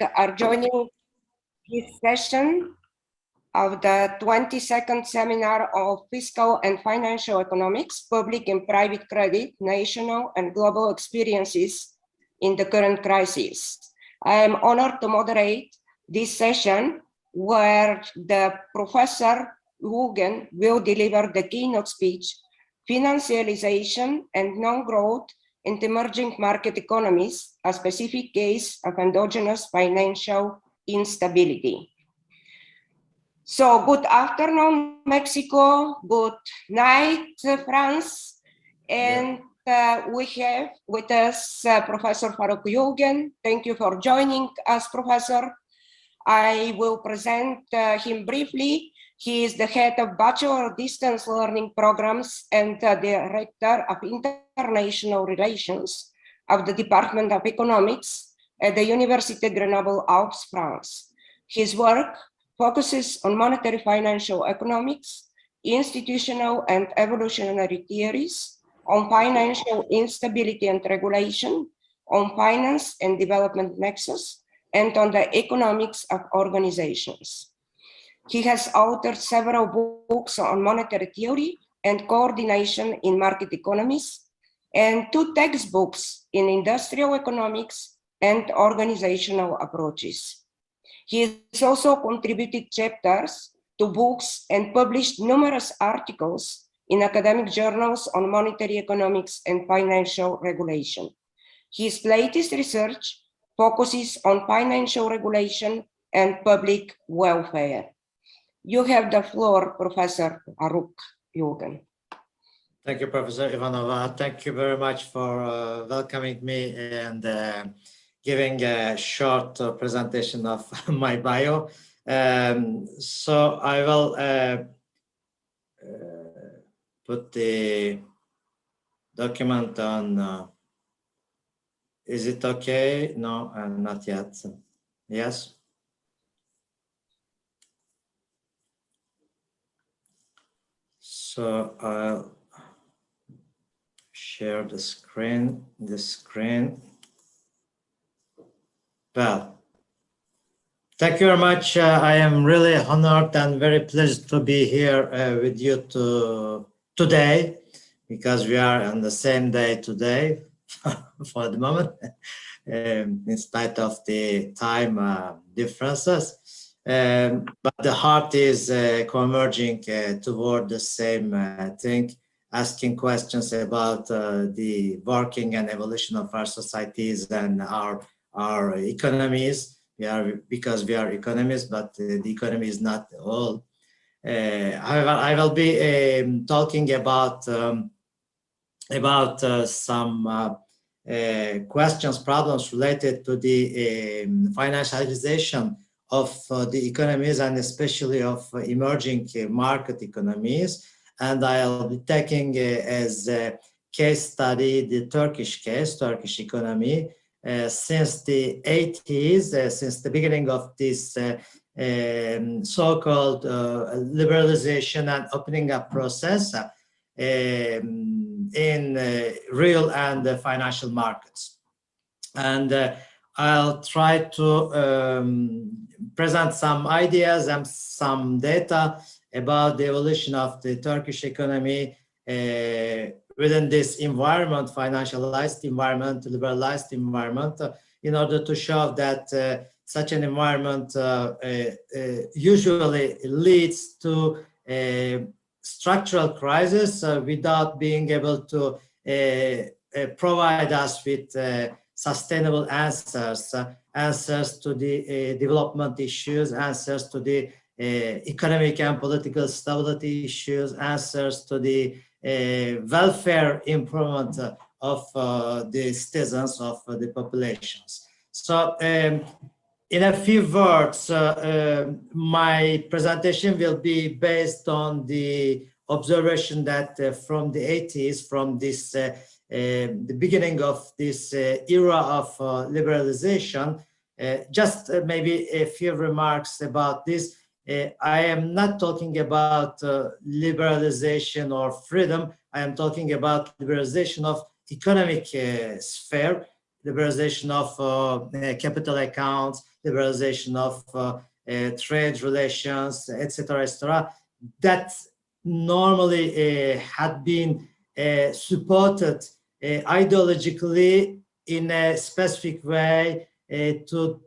are joining this session of the 22nd seminar of Fiscal and Financial Economics, Public and Private Credit, National and Global Experiences in the Current Crisis. I am honored to moderate this session where the Professor Ülgen will deliver the keynote speech, Financialization and Non-Growth in Emerging Market Economies, a specific case of endogenous financial instability. So good afternoon, Mexico. Good night, France. And we have with us Professor Faruk Ülgen. Thank you for joining us, Professor. I will present him briefly. He is the head of Bachelor of Distance Learning Programs and Director of International Relations of the Department of Economics at the Université Grenoble, Alpes, France. His work focuses on monetary financial economics, institutional and evolutionary theories, on financial instability and regulation, on finance and development nexus, and on the economics of organizations. He has authored several books on monetary theory and coordination in market economies, and 2 textbooks in industrial economics and organizational approaches. He has also contributed chapters to books and published numerous articles in academic journals on monetary economics and financial regulation. His latest research focuses on financial regulation and public welfare. You have the floor, Professor Faruk Ülgen. Thank you, Professor Ivanova. Thank you very much for welcoming me and giving a short presentation of my bio. So I will put the document on. Is it okay? No, not yet. Yes. So I'll share the screen. Well, thank you very much. I am really honored and very pleased to be here with you today, because we are on the same day today for the moment, in spite of the time differences. But the heart is converging toward the same thing, asking questions about the working and evolution of our societies and our economies. Because we are economists, but the economy is not all. However, I will be talking about some questions, problems related to the financialization of the economies, and especially of emerging market economies. And I'll be taking as a case study the Turkish economy. Since the 80s, since the beginning of this so-called liberalization and opening up process in real and financial markets. And I'll try to present some ideas and some data about the evolution of the Turkish economy within this environment, financialized environment, liberalized environment, in order to show that such an environment usually leads to a structural crisis without being able to provide us with sustainable answers to the development issues, answers to the economic and political stability issues, answers to the welfare improvement of the citizens, of the populations. So in a few words, my presentation will be based on the observation that from the 80s, from this the beginning of this era of liberalization, just maybe a few remarks about this. I am not talking about liberalization or freedom. I am talking about liberalization of economic sphere, liberalization of capital accounts, liberalization of trade relations, etc., etc., that normally had been supported ideologically in a specific way to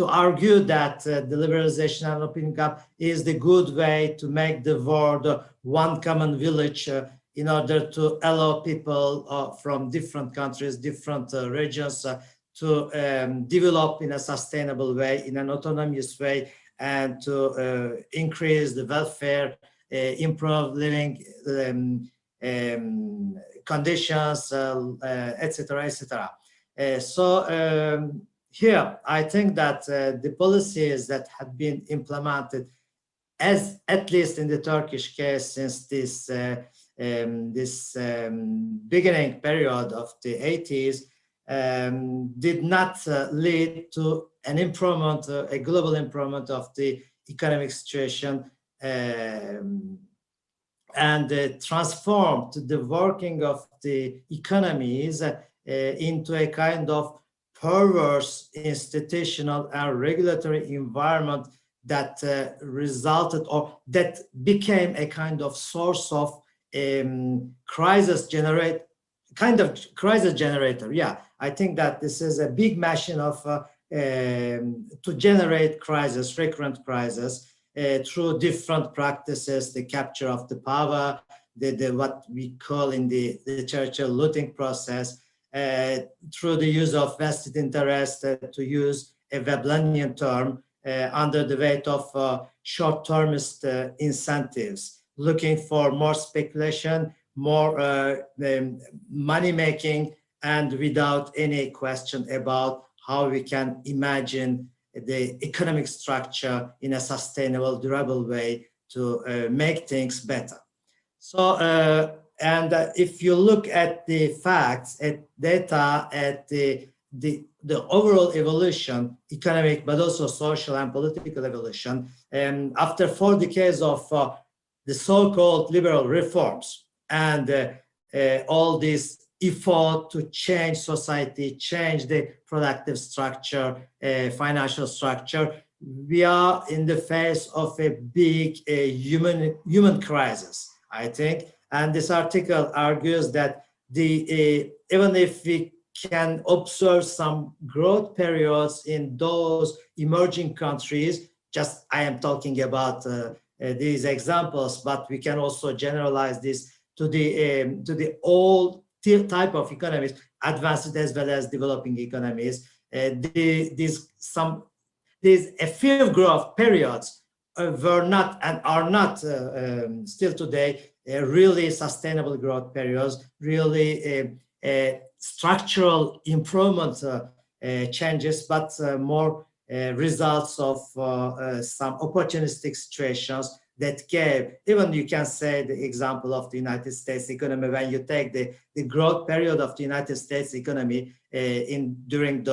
argue that the liberalization and opening up is the good way to make the world one common village in order to allow people from different countries, different regions to develop in a sustainable way, in an autonomous way, and to increase the welfare, improve living conditions, etc., etc. Here, I think that the policies that have been implemented, as at least in the Turkish case, since this beginning period of the 80s, did not lead to an improvement, a global improvement of the economic situation, and transformed the working of the economies into a kind of perverse institutional and regulatory environment that resulted, or that became a kind of source of crisis generator. Yeah, I think that this is a big machine of to generate crisis, recurrent crisis, through different practices, the capture of the power, the what we call in the literature looting process, through the use of vested interest, to use a Veblenian term, under the weight of short-termist incentives, looking for more speculation, more money making, and without any question about how we can imagine the economic structure in a sustainable, durable way to make things better. So, if you look at the facts, at data, at the overall evolution, economic, but also social and political evolution, after 4 decades of the so-called liberal reforms and all this effort to change society, change the productive structure, financial structure, we are in the face of a big human crisis, I think. And this article argues that even if we can observe some growth periods in those emerging countries, just I am talking about these examples, but we can also generalize this to the all type of economies, advanced as well as developing economies. These a few growth periods were not and are not still today really sustainable growth periods, really structural improvement changes, but more results of some opportunistic situations that gave, even you can say the example of the United States economy, when you take the growth period of the United States economy during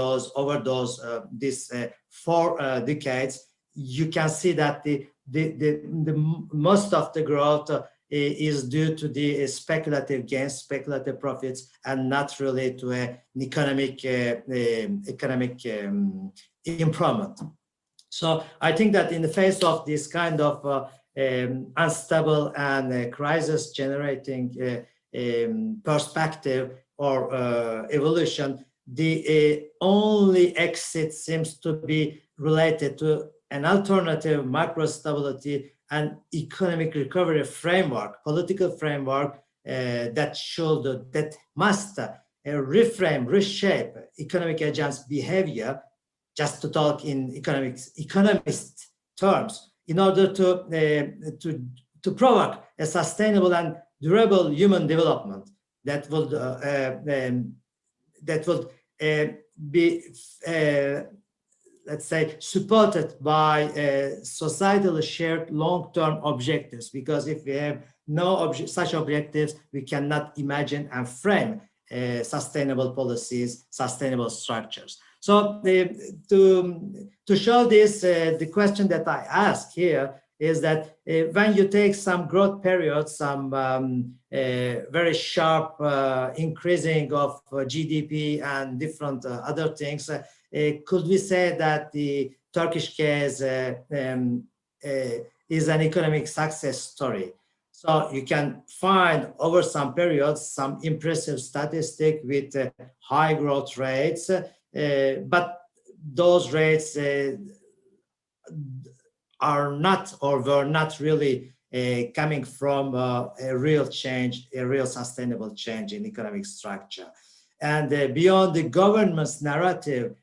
these 4 decades, you can see that the most of the growth is due to the speculative gains, speculative profits, and not really to an economic improvement. So I think that in the face of this kind of unstable and crisis-generating perspective or evolution, the only exit seems to be related to an alternative macro-stability and economic recovery framework, political framework that must reframe, reshape economic agents' behavior, just to talk in economist terms, in order to provoke a sustainable and durable human development that would be let's say supported by societally shared long-term objectives, because if we have no such objectives, we cannot imagine and frame sustainable policies, sustainable structures. So to show this, the question that I ask here is that when you take some growth periods, some very sharp increasing of GDP and different other things, could we say that the Turkish case is an economic success story? So you can find over some periods some impressive statistic with high growth rates, but those rates are not or were not really coming from a real change, a real sustainable change in economic structure. And beyond the government's narrative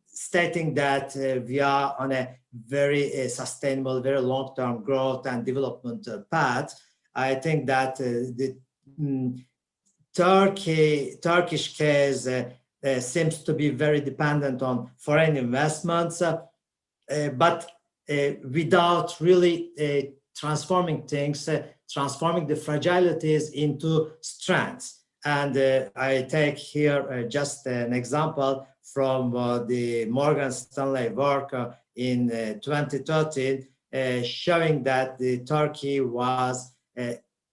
stating that we are on a very sustainable, very long-term growth and development path, I think that the Turkish case seems to be very dependent on foreign investments, but without really transforming things, transforming the fragilities into strengths. And I take here just an example from the Morgan Stanley work in 2013, showing that the Turkey was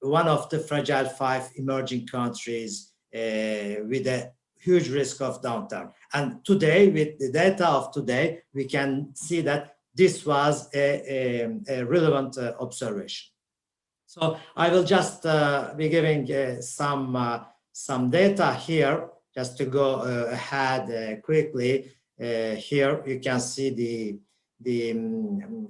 one of the fragile 5 emerging countries with a huge risk of downturn. And today, with the data of today, we can see that this was a relevant observation. So I will just be giving some data here, just to go ahead quickly. Here you can see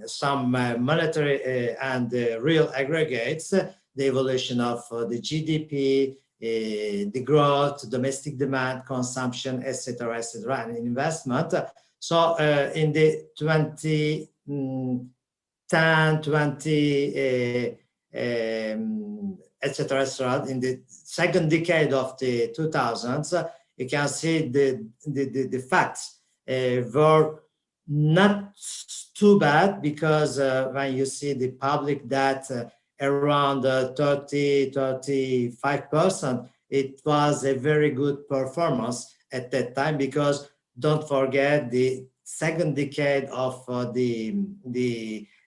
some monetary and real aggregates, the evolution of the GDP, the growth, domestic demand, consumption, etc., and investment. So in the 2010, 20, etc., in the second decade of the 2000s, you can see the facts were not too bad, because when you see the public debt around 30-35%, it was a very good performance at that time, because don't forget the second decade of the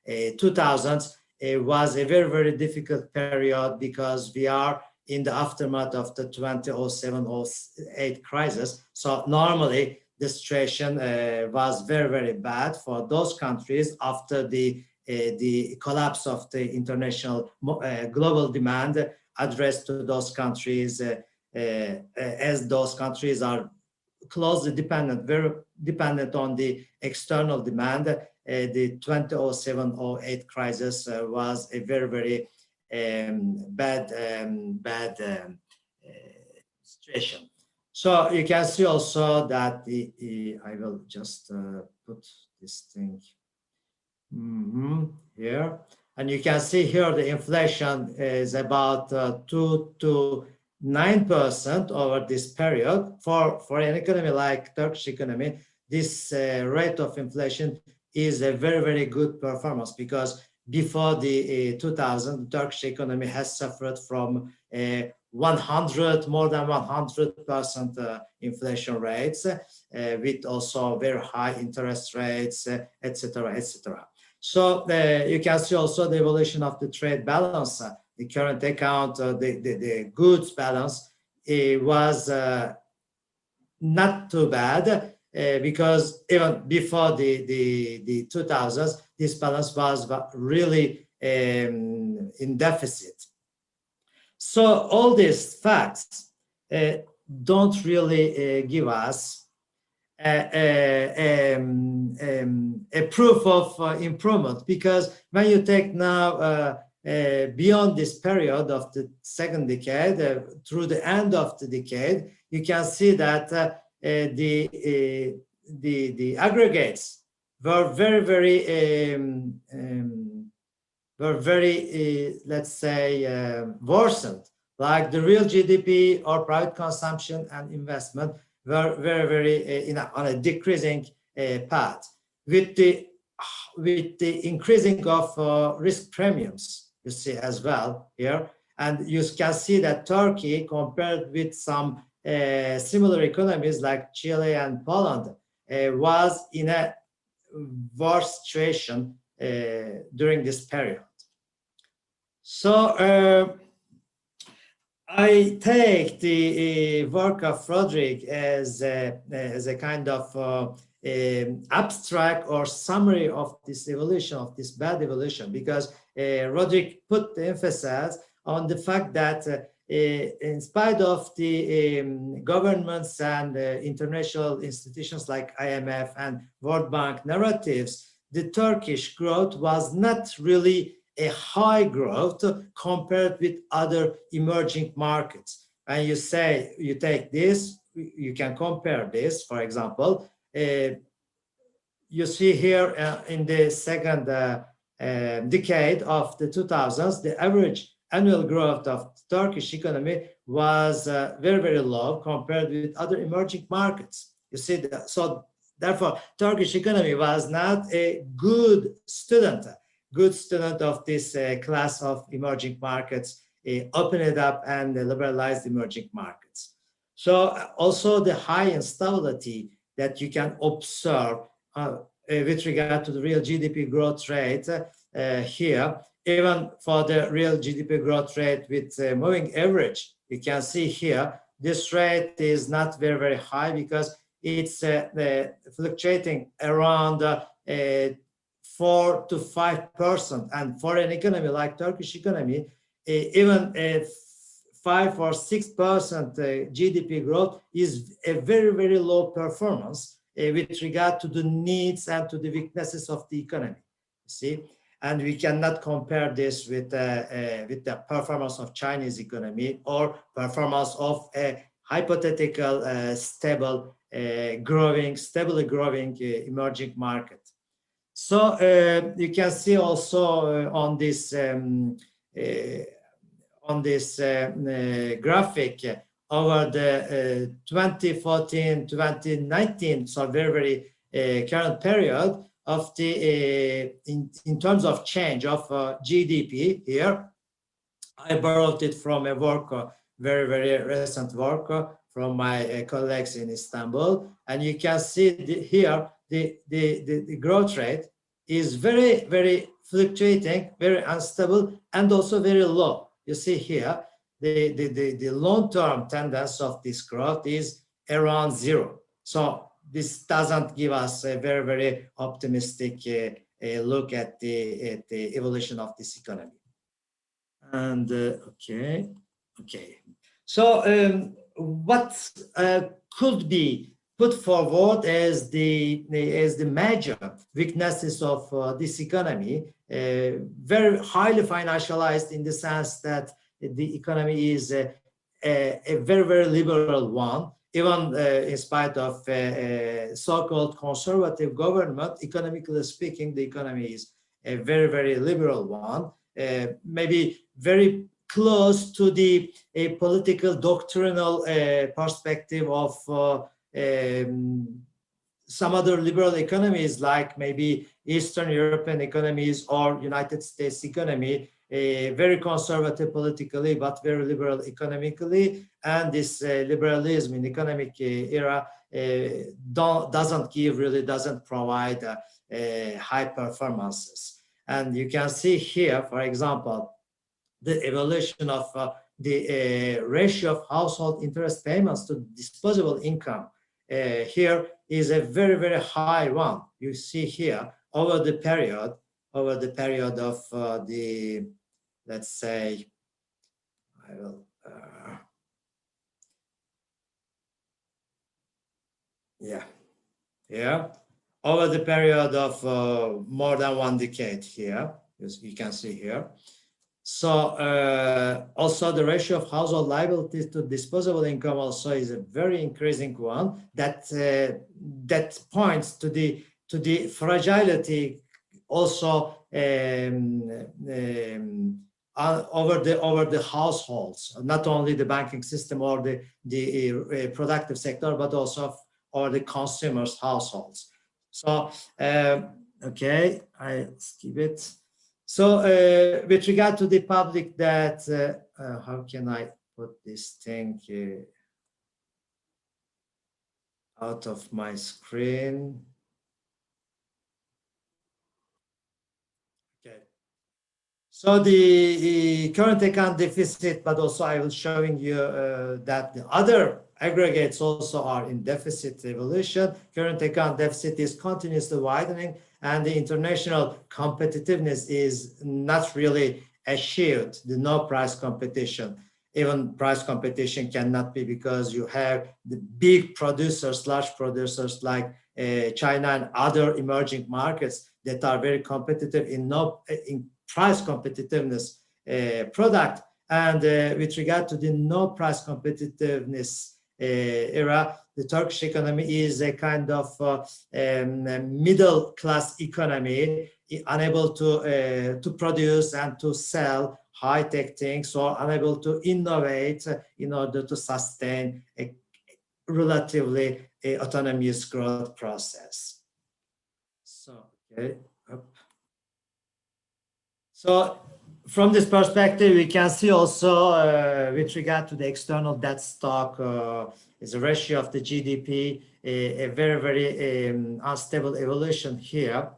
2000s. It was a very, very difficult period, because we are in the aftermath of the 2007-08 crisis. So normally the situation was very, very bad for those countries after the collapse of the international global demand addressed to those countries, as those countries are closely dependent, very dependent on the external demand. The 2007-08 crisis was a very, very bad situation. So you can see also that I will just put this thing here, and you can see here the inflation is about 2 to 9% over this period. For an economy like Turkish economy, this rate of inflation is a very, very good performance, because before the 2000, the Turkish economy has suffered from more than 100% inflation rates, with also very high interest rates, etc., etc. So you can see also the evolution of the trade balance, the current account, the goods balance. It was not too bad, because even before the 2000s, this balance was really in deficit. So all these facts don't really give us a proof of improvement, because when you take now beyond this period of the second decade, through the end of the decade, you can see that the aggregates were very, let's say, worsened. Like the real GDP or private consumption and investment were very on a decreasing path, with the increasing of risk premiums, you see as well here. And you can see that Turkey, compared with some similar economies like Chile and Poland, was in a worse situation during this period. So I take the work of Roderick as a kind of abstract or summary of this evolution, of this bad evolution, because Roderick put the emphasis on the fact that in spite of the governments and international institutions like IMF and World Bank narratives, the Turkish growth was not really a high growth compared with other emerging markets. And you say, you take this, you can compare this, for example, you see here in the second decade of the 2000s, the average annual growth of the Turkish economy was very, very low compared with other emerging markets. You see that, so therefore, Turkish economy was not a good student of this class of emerging markets, open it up and liberalize emerging markets. So also the high instability that you can observe with regard to the real GDP growth rate here, even for the real GDP growth rate with moving average, you can see here, this rate is not very, very high because it's fluctuating around 4 to 5%. And for an economy like Turkish economy, even 5 or 6% GDP growth is a very, very low performance with regard to the needs and to the weaknesses of the economy. See, and we cannot compare this with the performance of Chinese economy or performance of a hypothetical stable, stably growing emerging market. So you can see also on this graphic over the 2014-2019, so very, very current period of the in terms of change of GDP here. I borrowed it from a work, very, very recent work from my colleagues in Istanbul, and you can see here the growth rate is very, very fluctuating, very unstable, and also very low. You see here, the long-term tendency of this growth is around 0. So this doesn't give us a very, very optimistic look at the evolution of this economy. And okay. So what could be put forward as the major weaknesses of this economy, very highly financialized in the sense that the economy is a very, very liberal one, even in spite of so-called conservative government. Economically speaking, the economy is a very, very liberal one, maybe very close to the political doctrinal perspective of some other liberal economies, like maybe Eastern European economies or United States economy, very conservative politically, but very liberal economically. And this liberalism in economic era doesn't provide high performances. And you can see here, for example, the evolution of the ratio of household interest payments to disposable income. Here is a very, very high one. You see here over the period of the, let's say, I will, over the period of more than 1 decade here, as you can see here. So also the ratio of household liabilities to disposable income also is a very increasing one that that points to the fragility also over the households, not only the banking system or the productive sector, but also or the consumers' households. So okay, I skip it. So with regard to the public debt, how can I put this thing out of my screen? So the current account deficit, but also I will showing you that the other aggregates also are in deficit evolution. Current account deficit is continuously widening, and the international competitiveness is not really achieved. The no price competition. Even price competition cannot be, because you have the big producers, large producers like China and other emerging markets that are very competitive in price competitiveness product. And with regard to the no price competitiveness era, the Turkish economy is a kind of middle class economy, unable to produce and to sell high-tech things, or unable to innovate in order to sustain a relatively autonomous growth process. So, okay. So from this perspective, we can see also with regard to the external debt stock is a ratio of the GDP, a very, very unstable evolution here.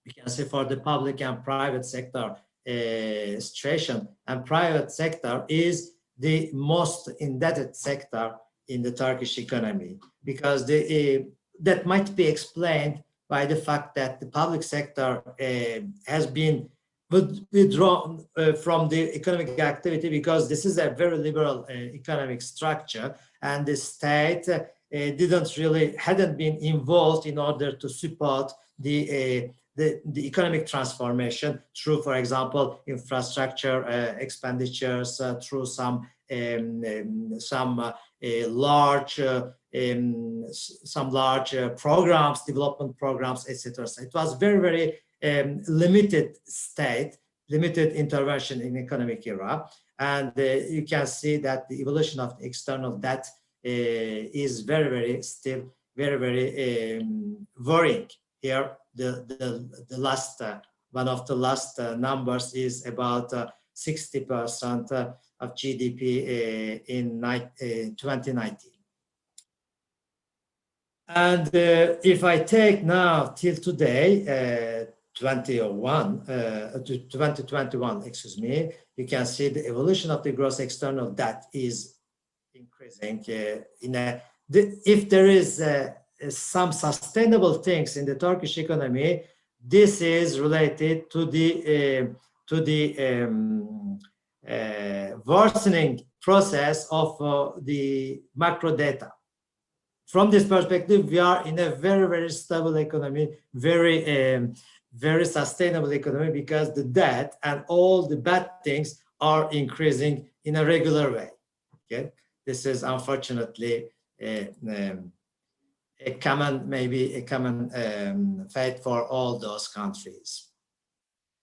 We can see for the public and private sector situation, and private sector is the most indebted sector in the Turkish economy, because that might be explained by the fact that the public sector has been withdrawn from the economic activity, because this is a very liberal economic structure, and the state hadn't been involved in order to support the economic transformation through, for example, infrastructure expenditures, through some large programs, development programs, etc. So it was very, very limited intervention in economic era, and you can see that the evolution of the external debt is still very worrying. Here, the last one of the last numbers is about 60% of GDP in 2019. And if I take now till today, 2021, excuse me, you can see the evolution of the gross external debt is increasing. If there is some sustainable things in the Turkish economy, this is related to the worsening process of the macro data. From this perspective, we are in a very, very stable economy, very sustainable economy, because the debt and all the bad things are increasing in a regular way. Okay, this is unfortunately a common fate for all those countries.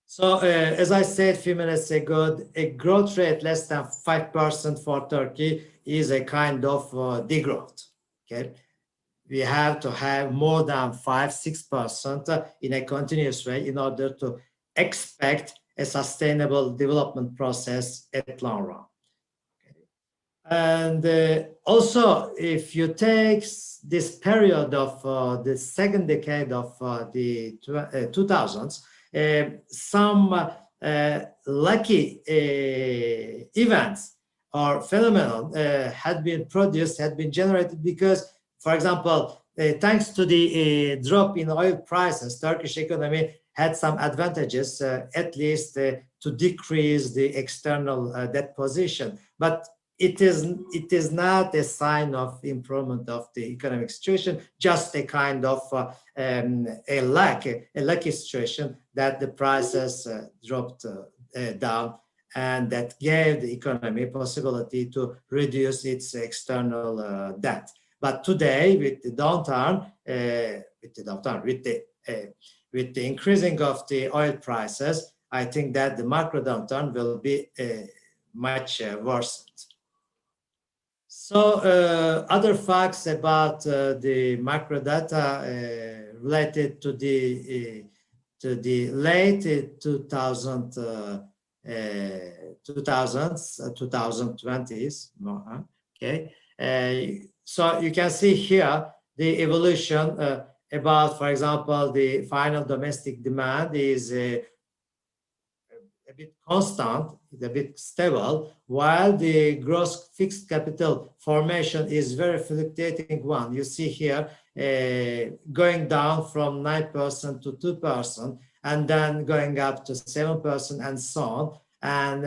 So as I said a few minutes ago, a growth rate less than 5% for Turkey is a kind of degrowth. Okay, we have to have more than 5-6% in a continuous way in order to expect a sustainable development process at long run. Okay. And also, if you take this period of the second decade of the 2000s, some lucky events or phenomenon had been generated, because, for example, thanks to the drop in oil prices, Turkish economy had some advantages, at least to decrease the external debt position. But it is not a sign of improvement of the economic situation, just a kind of a lucky situation that the prices dropped down, and that gave the economy possibility to reduce its external debt. But today, with the downturn, with the increasing of the oil prices, I think that the macro downturn will be much worsened. So other facts about the macro data related to the late 2020s. Okay. So you can see here the evolution about, for example, the final domestic demand is a bit constant, it's a bit stable, while the gross fixed capital formation is very fluctuating one. You see here going down from 9% to 2%, and then going up to 7% and so on. And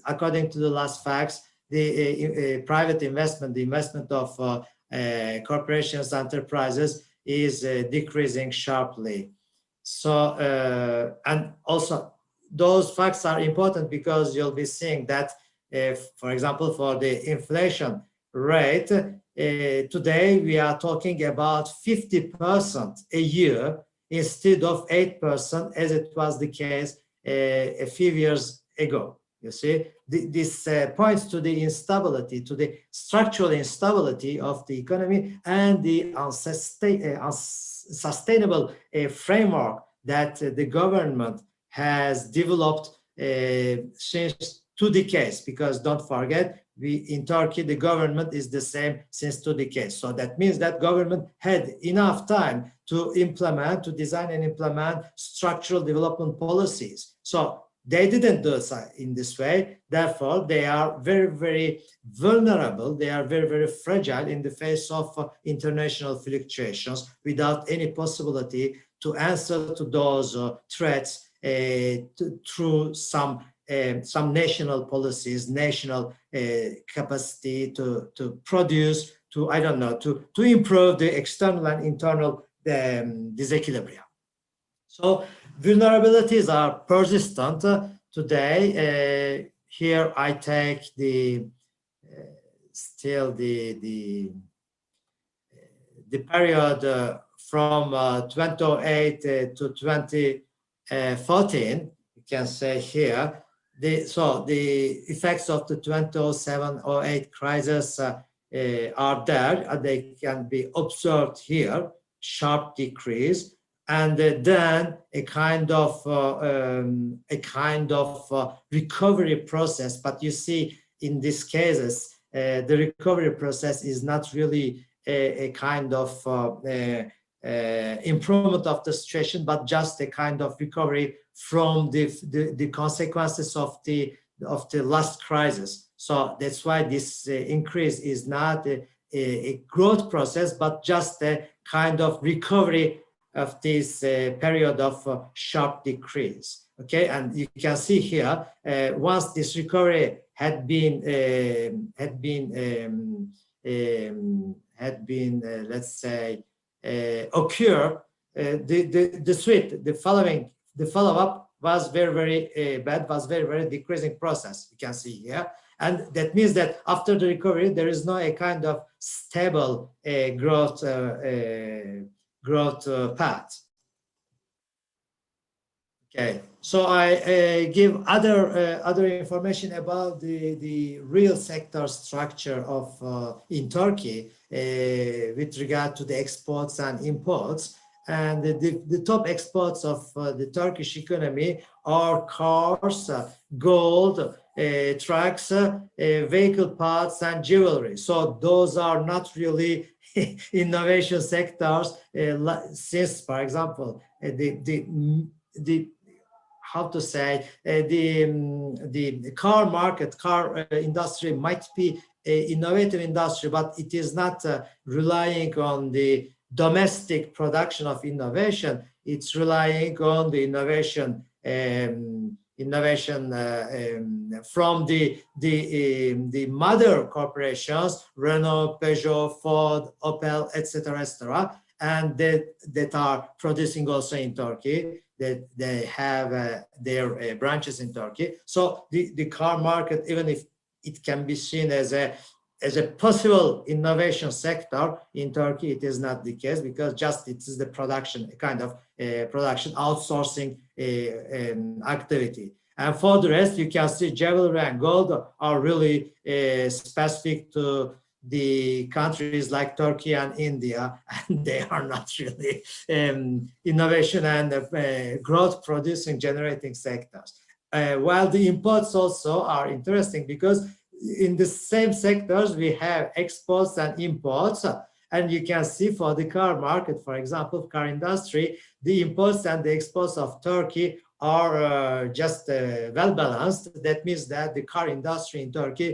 according to the last facts, the private investment, the investment of corporations, enterprises is decreasing sharply. So, and also those facts are important because you'll be seeing that, for example, for the inflation rate, today we are talking about 50% a year instead of 8% as it was the case a few years ago. You see, this points to the instability, to the structural instability of the economy and the unsustainable framework that the government has developed since 2 decades. Because don't forget, in Turkey, the government is the same since 2 decades. So that means that government had enough time to design and implement structural development policies. So they didn't do it in this way. Therefore, they are very, very vulnerable. They are very, very fragile in the face of international fluctuations without any possibility to answer to those threats through some national policies, national capacity to produce, to, I don't know, to improve the external and internal disequilibrium. So vulnerabilities are persistent today. Here I take still the period from 2008 to 2014. You can say here. So the effects of the 2007-08 crisis are there. They can be observed here. Sharp decrease. And then a kind of recovery process. But you see, in these cases, the recovery process is not really a kind of improvement of the situation, but just a kind of recovery from the consequences of the last crisis. So that's why this increase is not a growth process, but just a kind of recovery of this period of sharp decrease. Okay, and you can see here, once this recovery had been let's say occur, the follow-up was very bad, was very decreasing process. You can see here. And that means that after the recovery, there is no a kind of stable growth path. Okay, so I give other information about the real sector structure of in Turkey with regard to the exports and imports. And the top exports of the Turkish economy are cars, gold, trucks, vehicle parts, and jewelry. So those are not really innovation sectors, since, for example, the car market, industry might be an innovative industry, but it is not relying on the domestic production of innovation. It's relying on the innovation from the mother corporations, Renault, Peugeot, Ford, Opel, etc., and that are producing also in Turkey. That they have their branches in Turkey. So the car market, even if it can be seen as a possible innovation sector in Turkey, it is not the case, because just it is the production, a kind of production outsourcing activity. And for the rest, you can see jewelry and gold are really specific to the countries like Turkey and India, and they are not really innovation and growth producing, generating sectors. While the imports also are interesting, because in the same sectors we have exports and imports, and you can see for the car market, for example, car industry, the imports and the exports of Turkey are just well balanced. That means that the car industry in Turkey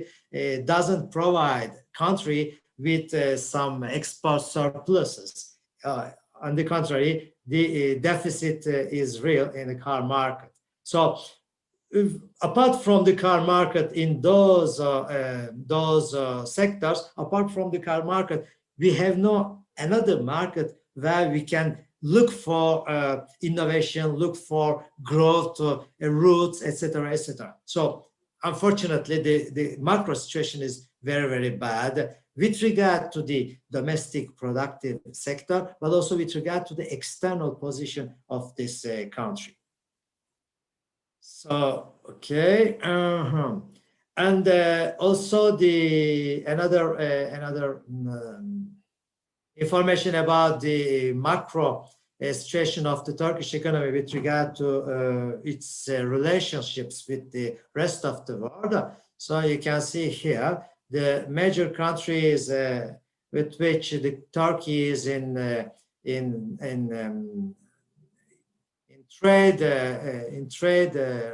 doesn't provide country with some export surpluses. On the contrary, the deficit is real in the car market. So apart from the car market in those sectors, apart from the car market, we have no another market where we can look for innovation, look for growth, routes, etc., etc. So unfortunately, the macro situation is very, very bad with regard to the domestic productive sector, but also with regard to the external position of this country. So, okay. And also the another information about the macro situation of the Turkish economy with regard to its relationships with the rest of the world. So you can see here the major countries with which the Turkey is in trade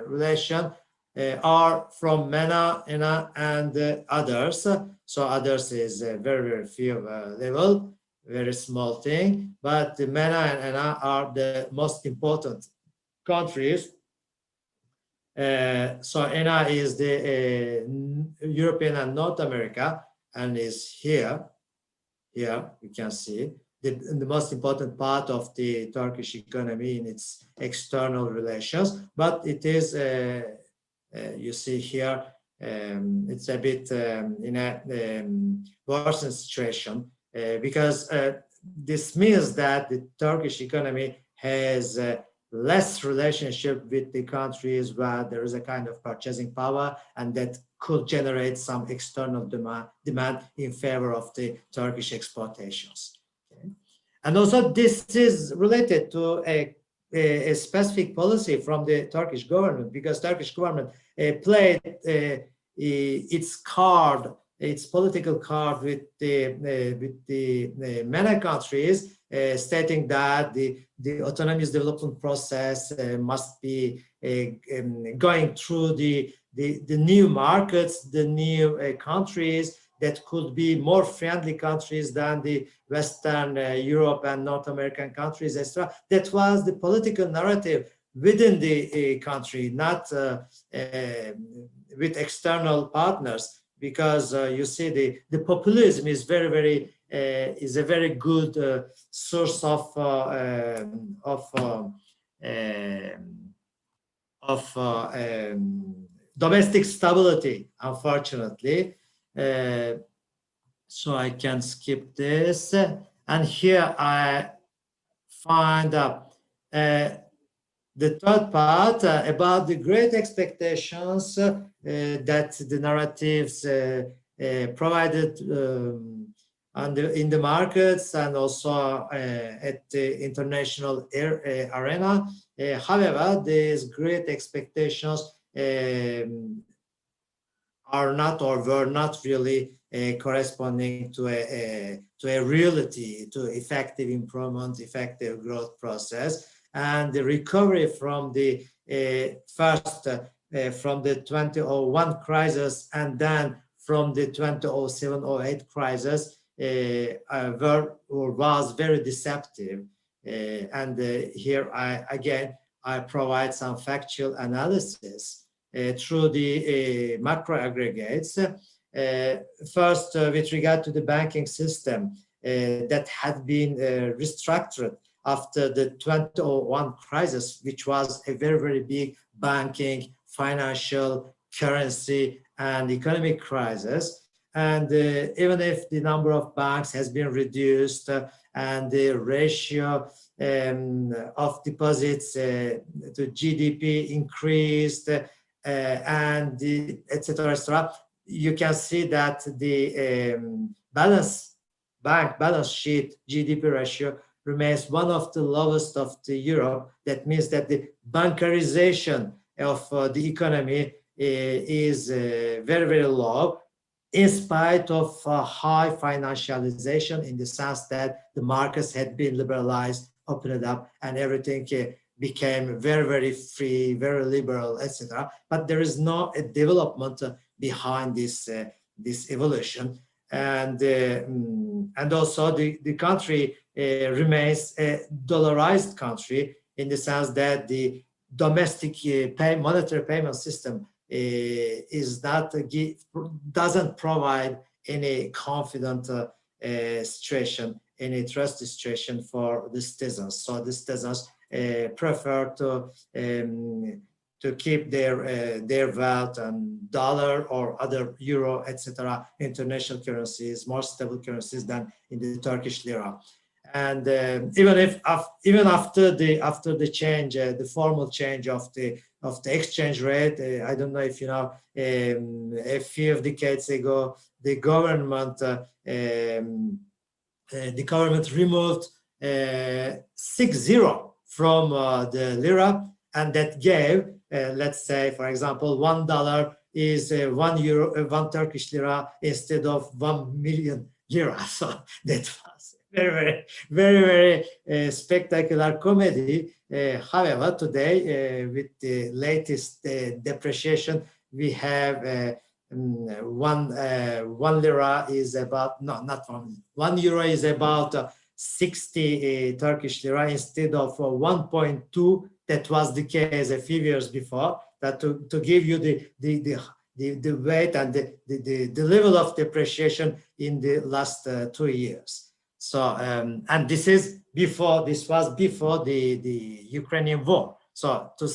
relation are from MENA, ENA, and others. So others is very, very few level, very small thing. But the MENA and ENA are the most important countries. So ENA is the European and North America, and is here. Here you can see the most important part of the Turkish economy in its external relations, but it is, you see here, it's a bit in a worsened situation because this means that the Turkish economy has less relationship with the countries where there is a kind of purchasing power, and that could generate some external demand in favor of the Turkish exportations. Okay. And also this is related to a specific policy from the Turkish government, because Turkish government played its card, its political card with the MENA countries, stating that the autonomous development process must be going through the new markets, the new countries that could be more friendly countries than the Western Europe and North American countries, etc. That was the political narrative within the country, not with external partners, because you see the populism is very is a very good source of domestic stability, unfortunately. So I can skip this, and here I find the third part about the great expectations that the narratives provided in the markets and also at the international arena. However, these great expectations are not or were not really corresponding to a reality, to effective improvement, effective growth process, and the recovery from the first from the 2001 crisis and then from the 2007-08 crisis was very deceptive. And here I provide some factual analysis through the macro aggregates. First, with regard to the banking system that had been restructured after the 2001 crisis, which was a very big banking, financial, currency, and economic crisis. And even if the number of banks has been reduced and the ratio of deposits to GDP increased, and etc., you can see that the bank balance sheet GDP ratio remains one of the lowest of the Europe. That means that the bankarization of the economy is very low, in spite of high financialization, in the sense that the markets had been liberalized, opened up, and everything became very free, very liberal, etc. But there is no development behind this this evolution, and also the country remains a dollarized country in the sense that the domestic monetary payment system is not doesn't provide any confident situation, any trust situation for the citizens. So the citizens prefer to keep their wealth and dollar or other euro, etc., international currencies, more stable currencies than in the Turkish lira. And even after the change, the formal change of the exchange rate, I don't know if you know, a few decades ago, the government removed 6-0 from the lira, and that gave, let's say, for example, $1 is one Turkish lira instead of 1 million lira. So that was very spectacular comedy. However, today with the latest depreciation, we have one lira is about one euro is about 60 Turkish lira instead of 1.2. That was the case a few years before. That to give you the weight and the level of depreciation in the last 2 years. So and this was before the Ukrainian war. So to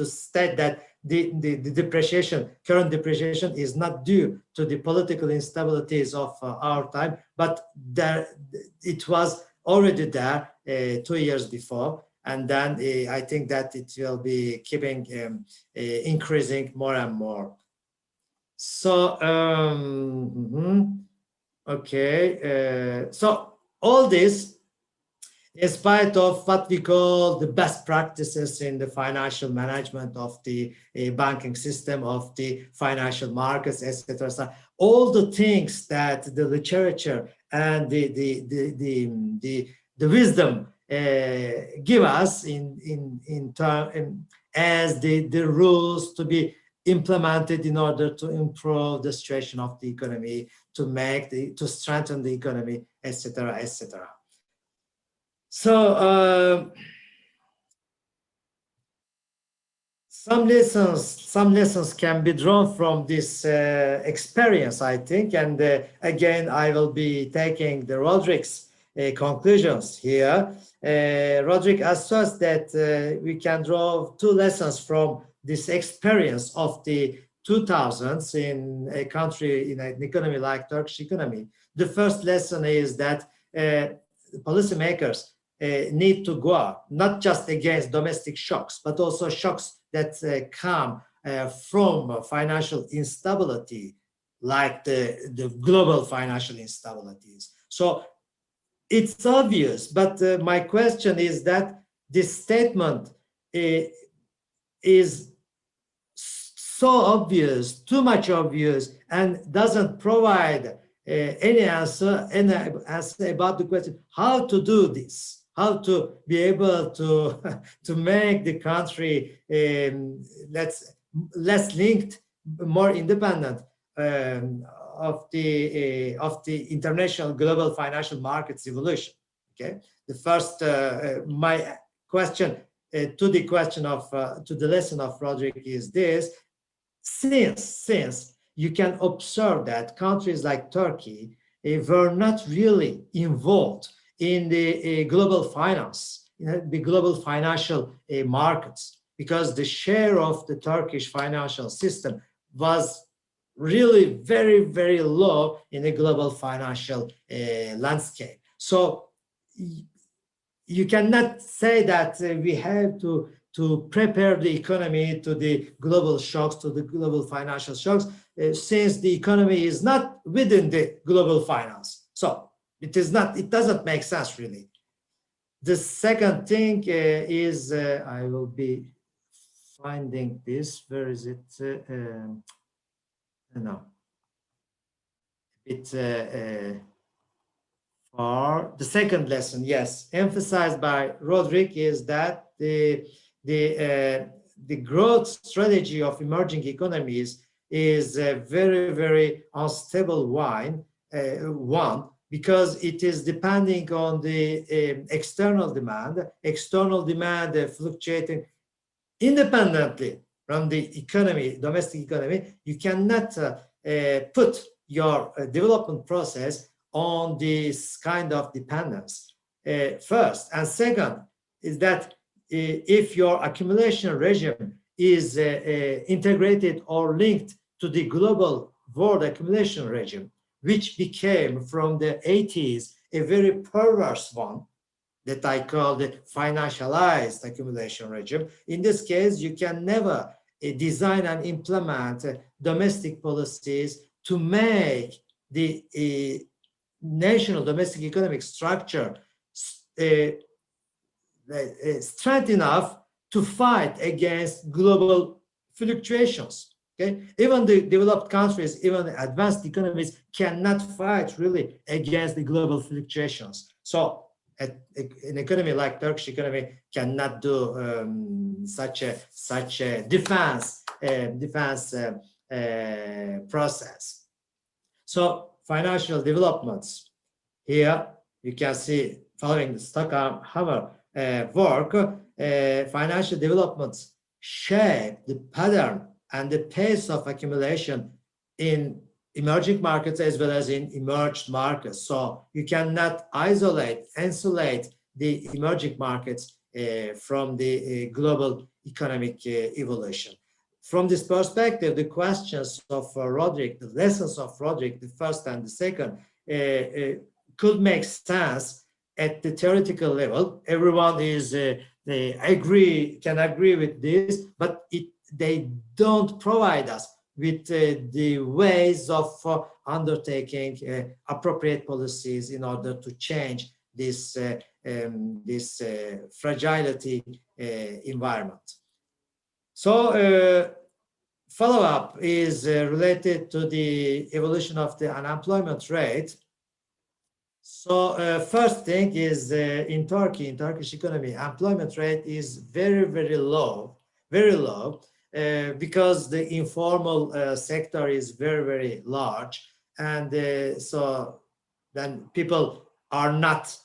state that the depreciation, current depreciation, is not due to the political instabilities of our time, but it was already there 2 years before, and then I think that it will be keeping increasing more and more. So okay, so all this, in spite of what we call the best practices in the financial management of the banking system, of the financial markets, etc., so all the things that the literature and the wisdom give us as the rules to be implemented in order to improve the situation of the economy, to strengthen the economy, etc., etc. So some lessons can be drawn from this experience, I think, and again I will be taking the Roderick's conclusions here. Roderick asserts that we can draw 2 lessons from this experience of the 2000s in a country, in an economy like Turkish economy. The first lesson is that policymakers need to go out, not just against domestic shocks, but also shocks that come from financial instability, like the global financial instabilities. So it's obvious, but my question is that this statement is so obvious, too much obvious, and doesn't provide any answer about the question how to do this, how to be able to make the country less linked, more independent of the international global financial markets evolution. Okay, the first my question to the lesson of Roderick is this: since you can observe that countries like Turkey were not really involved in the global finance, the global financial markets, because the share of the Turkish financial system was really very low in the global financial landscape. So you cannot say that we have to prepare the economy to the global shocks, to the global financial shocks, since the economy is not within the global finance. So it doesn't make sense really. The second thing is, I will be finding this, where is it? No, it's for the second lesson, yes, emphasized by Roderick, is that the growth strategy of emerging economies is a very, very unstable one, because it is depending on the external demand fluctuating independently from the economy, domestic economy. You cannot put your development process on this kind of dependence, first. And second is that if your accumulation regime is integrated or linked to the global world accumulation regime, which became from the 80s a very perverse one that I call the financialized accumulation regime. In this case, you can never design and implement domestic policies to make the national domestic economic structure strength enough to fight against global fluctuations. Okay, even the developed countries, even the advanced economies cannot fight really against the global fluctuations. So an economy like Turkish economy cannot do such a defense process. So financial developments here you can see following the Stockhammer work, financial developments shape the pattern and the pace of accumulation in emerging markets as well as in emerged markets. So you cannot insulate the emerging markets from the global economic evolution. From this perspective, the questions of Roderick, the lessons of Roderick, the first and the second, could make sense at the theoretical level. Everyone is can agree with this, but they don't provide us with the ways of undertaking appropriate policies in order to change this fragility environment. So follow-up is related to the evolution of the unemployment rate. So first thing is in Turkish economy, employment rate is very, very low, because the informal sector is very, very large. And so then people are not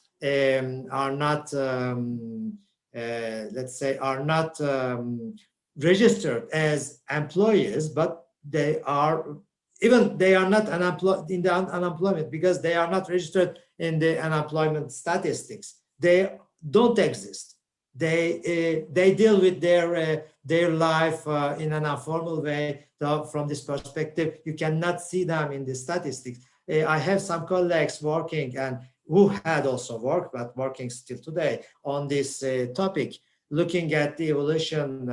registered as employees, but they are not unemployed in the unemployment because they are not registered in the unemployment statistics. They don't exist. They deal with their life in an informal way. So from this perspective, you cannot see them in the statistics. I have some colleagues working and who had also worked, but working still today on this topic, looking at the evolution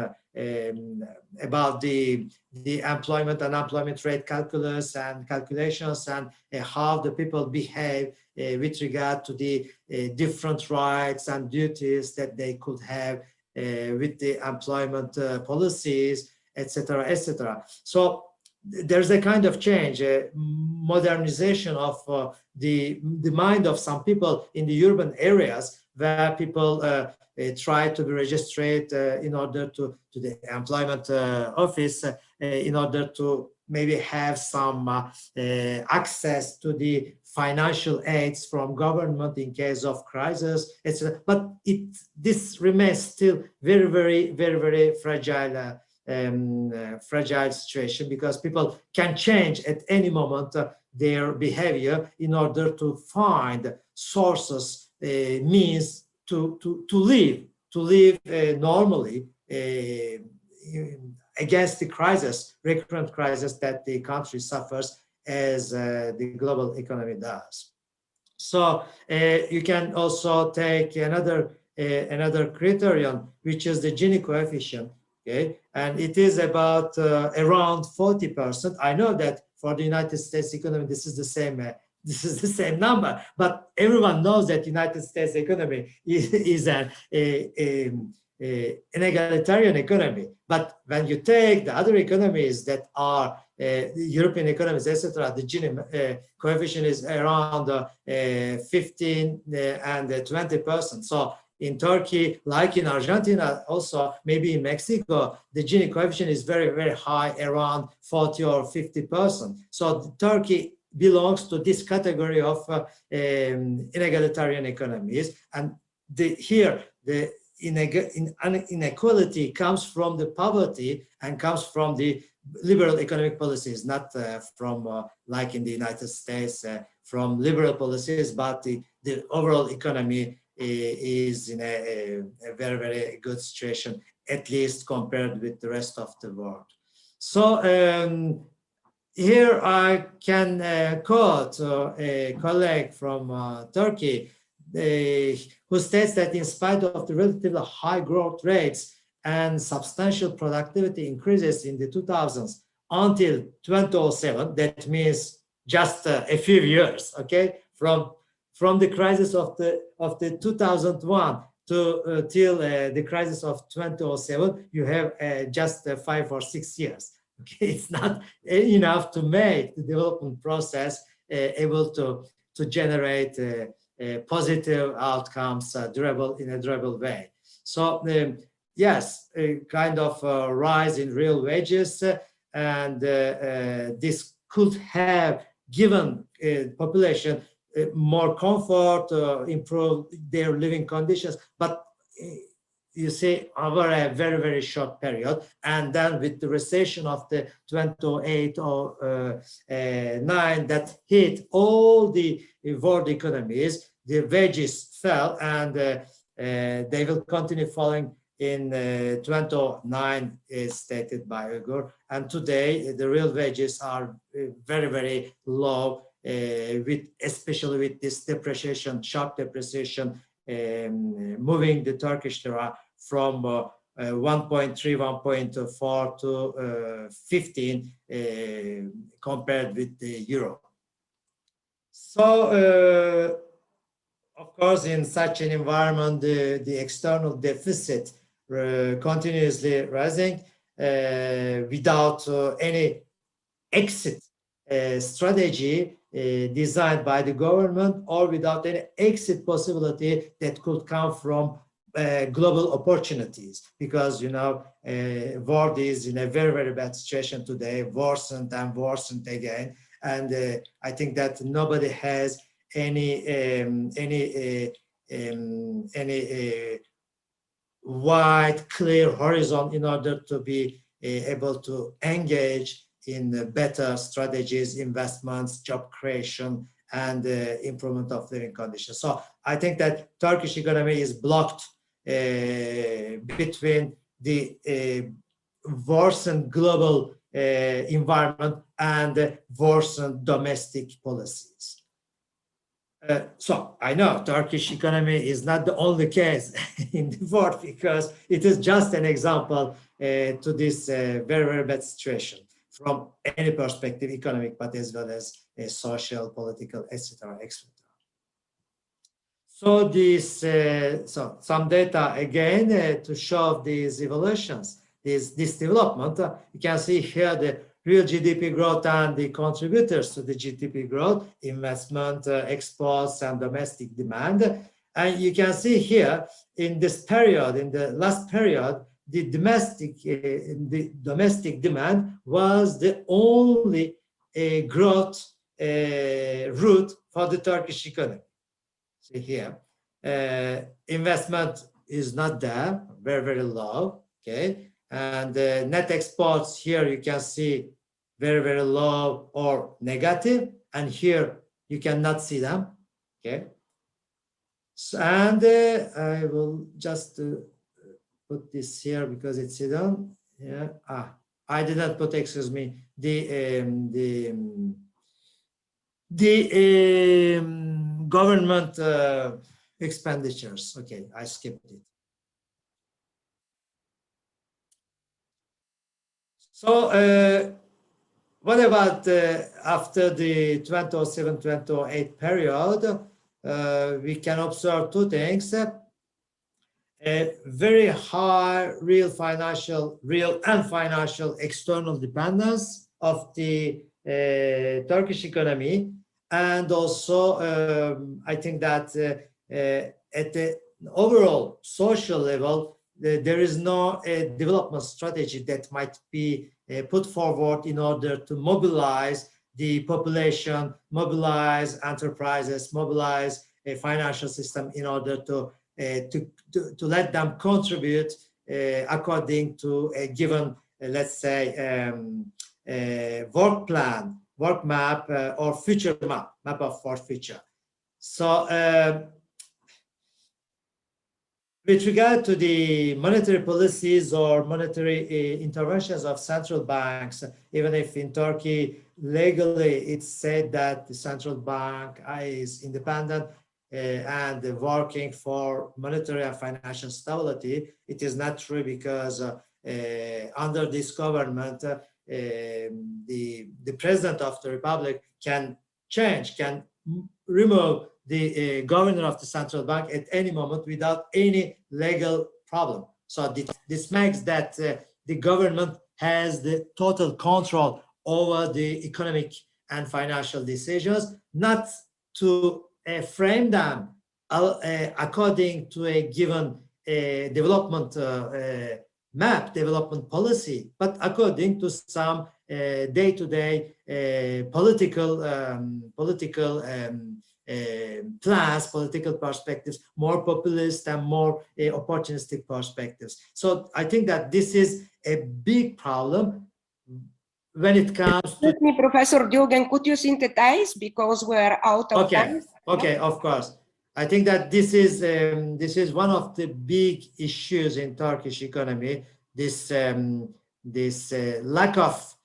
about the employment and unemployment rate calculus and calculations and how the people behave with regard to the different rights and duties that they could have with the employment policies, etc., etc. So there's a kind of change, modernization of the mind of some people in the urban areas where people try to be registered in order to the employment office in order to maybe have some access to the financial aids from government in case of crisis, etc. But this remains still very, very, very, very fragile. Fragile situation because people can change at any moment their behavior in order to find sources, means to live normally against the crisis, recurrent crisis that the country suffers as the global economy does. So you can also take another criterion, which is the Gini coefficient. Okay, and it is about around 40%. I know that for the United States economy, this is the same number, but everyone knows that United States economy is an egalitarian economy. But when you take the other economies that are European economies, etc., the Gini coefficient is around 15 and 20%. So in Turkey, like in Argentina, also maybe in Mexico, the Gini coefficient is very, very high, around 40 or 50%. So Turkey belongs to this category of inegalitarian economies. And here, the inequality comes from the poverty and comes from the liberal economic policies, not from, like in the United States, from liberal policies, but the overall economy is in a very, very good situation, at least compared with the rest of the world. So here I can quote a colleague from Turkey who states that in spite of the relatively high growth rates and substantial productivity increases in the 2000s until 2007, that means just a few years, okay, from the crisis of the 2001 to till the crisis of 2007, you have just 5 or 6 years. Okay, it's not enough to make the development process able to generate positive outcomes in a durable way. So yes, a kind of rise in real wages, and this could have given population more comfort, improve their living conditions, but you see, over a very, very short period, and then with the recession of the 2008 or 9 that hit all the world economies, the wages fell, and they will continue falling in 2009, is stated by Ülgen. And today, the real wages are very, very low, especially with this depreciation, sharp depreciation, moving the Turkish lira from 1.3, 1.4 to 15 compared with the euro. So, of course, in such an environment, the external deficit continuously rising without any exit strategy designed by the government, or without any exit possibility that could come from global opportunities, because you know world is in a very, very bad situation today, worsened and worsened again, and I think that nobody has any wide, clear horizon in order to be able to engage in better strategies, investments, job creation, and improvement of living conditions. So I think that Turkish economy is blocked between the worsened global environment and worsened domestic policies. So I know Turkish economy is not the only case in the world, because it is just an example to this very, very bad situation from any perspective, economic, but as well as social, political, etc., etc. So this, so some data again to show these evolutions, this development. You can see here the real GDP growth and the contributors to the GDP growth, investment, exports, and domestic demand. And you can see here in this period, in the last period, the domestic demand was the only growth route for the Turkish economy. See here, investment is not there, very, very low, okay? And net exports here you can see very, very low or negative, and here you cannot see them, okay? So, and I will just put this here because it's hidden. Yeah. I did not put, excuse me, the government expenditures. Okay, I skipped it. So what about after the 2007-2008 period? We can observe two things. A very high real and financial external dependence of the Turkish economy, and also I think that at the overall social level, there is no development strategy that might be put forward in order to mobilize the population, mobilize enterprises, mobilize a financial system in order to let them contribute according to a given, let's say, work plan, work map, or future map of for future. So with regard to the monetary policies or monetary interventions of central banks, even if in Turkey legally it's said that the central bank is independent and working for monetary and financial stability, it is not true because under this government, the president of the republic can change, can remove the governor of the central bank at any moment without any legal problem. So this makes that the government has the total control over the economic and financial decisions, not to frame them according to a given development map, development policy, but according to some day-to-day political plans, political perspectives, more populist and more opportunistic perspectives. So I think that this is a big problem when it comes to... Excuse me, Professor Ülgen, could you synthesize because we're out of time? Okay, of course. I think that this is one of the big issues in Turkish economy, this lack of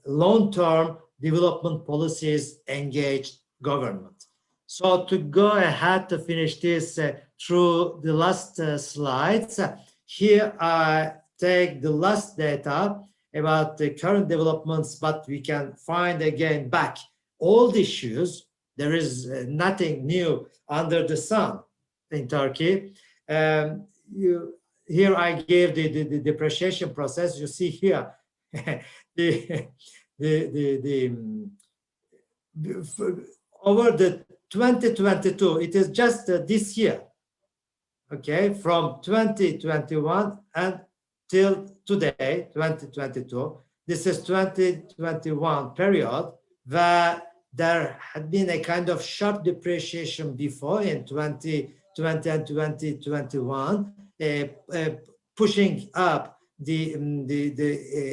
long-term development policies engaged government. So to go ahead to finish this through the last slides, here I take the last data about the current developments, but we can find again back old issues. There is nothing new under the sun in Turkey. Here I gave the depreciation process. You see here over the 2022, it is just this year, okay, from 2021 until today, 2022. This is 2021 period where there had been a kind of sharp depreciation before in 2020 and 2021, pushing up the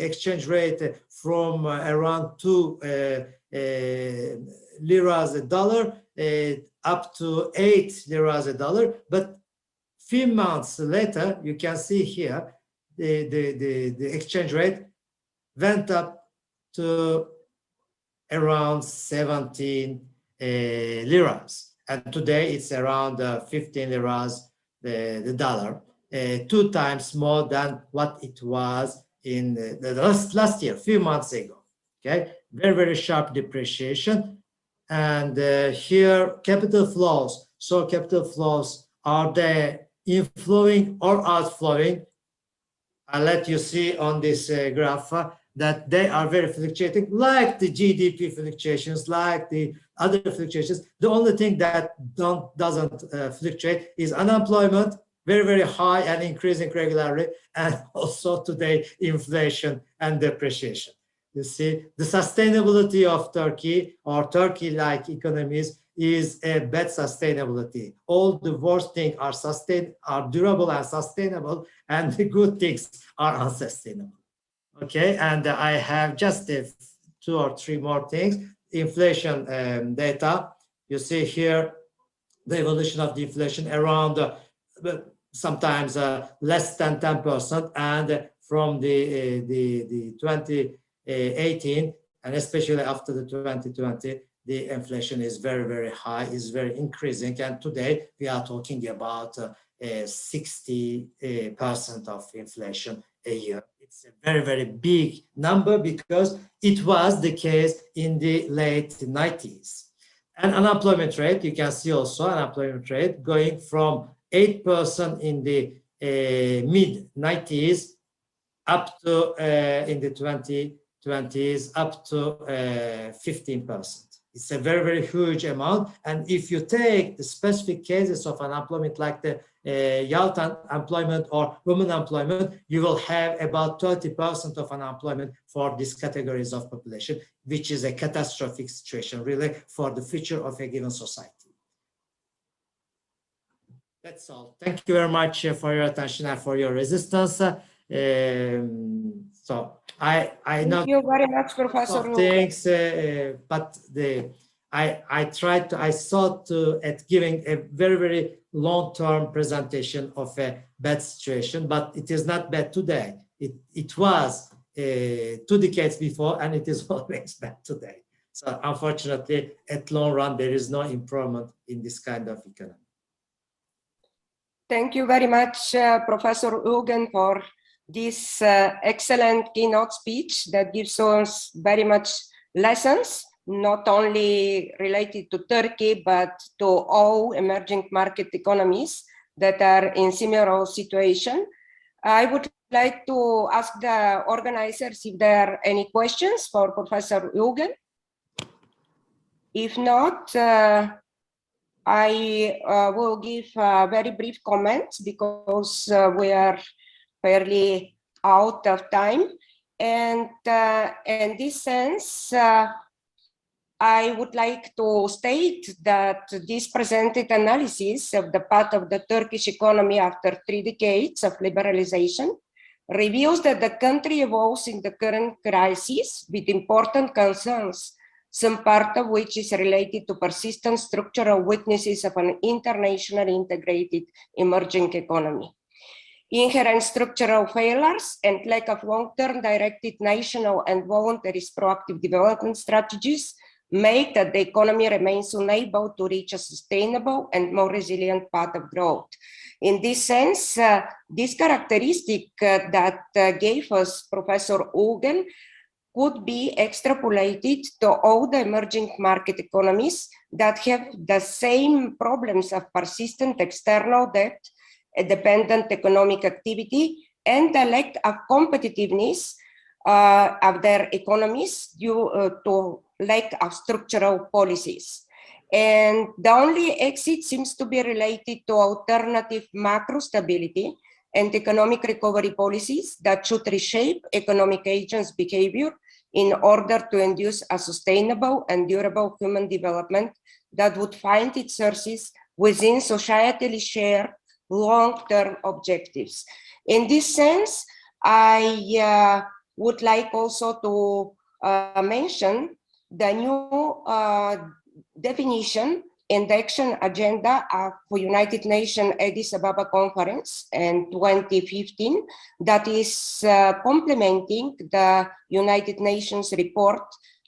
exchange rate from around 2 liras a dollar up to 8 liras a dollar. But few months later, you can see here the exchange rate went up to around 17 liras, and today it's around 15 liras the dollar, 2 times more than what it was in the last year, few months ago. Okay, very sharp depreciation. And here capital flows. So capital flows, are they inflowing or outflowing? I'll let you see on this graph that they are very fluctuating, like the GDP fluctuations, like the other fluctuations. The only thing that doesn't fluctuate is unemployment, very high and increasing regularly, and also today inflation and depreciation. You see, the sustainability of Turkey or Turkey-like economies is a bad sustainability. All the worst things are durable and sustainable, and the good things are unsustainable. Okay, and I have just 2 or 3 more things. Inflation data. You see here the evolution of the inflation around sometimes less than 10%, and from the 2018 and especially after the 2020, the inflation is very high, is very increasing, and today we are talking about 60% of inflation a year. It's a very big number because it was the case in the late 90s. And unemployment rate, you can see also unemployment rate going from 8% in the mid 90s up to in the 2020s up to 15%. It's a very, very huge amount. And if you take the specific cases of unemployment like the youth unemployment or women employment, you will have about 30% of unemployment for these categories of population, which is a catastrophic situation really for the future of a given society. That's all. Thank you very much for your attention and for your resistance. So I know. Thank you very much, Professor Thanks, but I thought at giving a very, very long-term presentation of a bad situation, but it is not bad today. It was 2 decades before, and it is always bad today. So unfortunately, at long run, there is no improvement in this kind of economy. Thank you very much, Professor Ülgen, for this excellent keynote speech that gives us very much lessons, not only related to Turkey, but to all emerging market economies that are in similar situation. I would like to ask the organizers if there are any questions for Professor Ülgen. If not, I will give very brief comments because we are fairly out of time. And in this sense, I would like to state that this presented analysis of the path of the Turkish economy after 3 decades of liberalization reveals that the country evolves in the current crisis with important concerns, some part of which is related to persistent structural weaknesses of an internationally integrated emerging economy. Inherent structural failures and lack of long-term directed national and voluntary proactive development strategies make that the economy remains unable to reach a sustainable and more resilient path of growth. In this sense, this characteristic that gave us Professor Ülgen could be extrapolated to all the emerging market economies that have the same problems of persistent external debt, a dependent economic activity, and the lack of competitiveness of their economies due to lack of structural policies. And the only exit seems to be related to alternative macro stability and economic recovery policies that should reshape economic agents' behavior in order to induce a sustainable and durable human development that would find its sources within societally shared long-term objectives. In this sense, I would like also to mention the new definition in the action agenda of the United Nations Addis Ababa Conference in 2015 that is complementing the United Nations report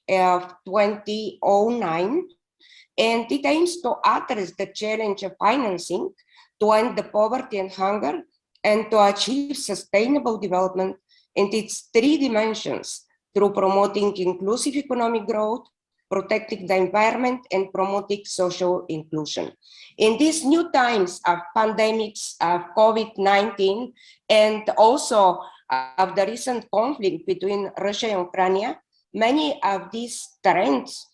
of 2009, and it aims to address the challenge of financing to end the poverty and hunger and to achieve sustainable development in its 3 dimensions through promoting inclusive economic growth, protecting the environment, and promoting social inclusion. In these new times of pandemics of COVID-19 and also of the recent conflict between Russia and Ukraine, many of these trends